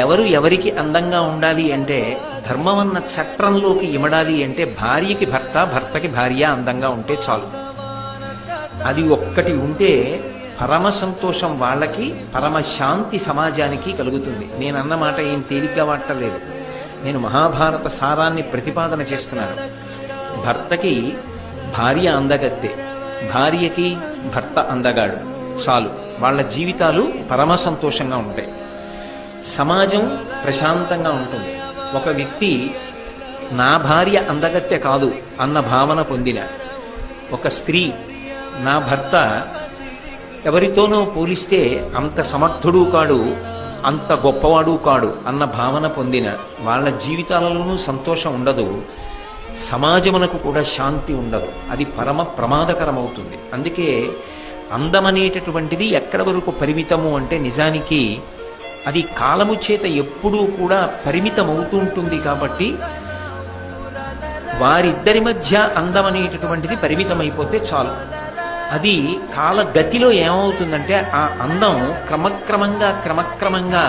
ఎవరు ఎవరికి అందంగా ఉండాలి అంటే, ధర్మమన్న చట్రంలోకి ఇమడాలి అంటే భార్యకి భర్త, భర్తకి భార్య అందంగా ఉంటే చాలు. అది ఒక్కటి ఉంటే పరమ సంతోషం వాళ్ళకి, పరమ శాంతి సమాజానికి కలుగుతుంది. నేను అన్నమాట ఏం తేలిగ్గా వాడలేదు. నేను మహాభారత సారాన్ని ప్రతిపాదన చేస్తున్నాను. భర్తకి భార్య అందగత్తె, భార్యకి భర్త అందగాడు, చాలు. వాళ్ళ జీవితాలు పరమ సంతోషంగా ఉంటాయి, సమాజం ప్రశాంతంగా ఉంటుంది. ఒక వ్యక్తి నా భార్య అందగత్తె కాదు అన్న భావన పొందిన, ఒక స్త్రీ నా భర్త ఎవరితోనో పోలిస్తే అంత సమర్థుడు కాడు, అంత గొప్పవాడు కాడు అన్న భావన పొందిన వాళ్ళ జీవితాలలోనూ సంతోషం ఉండదు, సమాజమునకు కూడా శాంతి ఉండదు. అది పరమ ప్రమాదకరమవుతుంది. అందుకే అందమనేటటువంటిది ఎక్కడ వరకు పరిమితము అంటే, నిజానికి అది కాలము చేత ఎప్పుడూ కూడా పరిమితమవుతూ ఉంటుంది. కాబట్టి వారిద్దరి మధ్య అందం అనేటటువంటిది పరిమితమైపోతే చాలు. అది కాలగతిలో ఏమవుతుందంటే, ఆ అందం క్రమక్రమంగా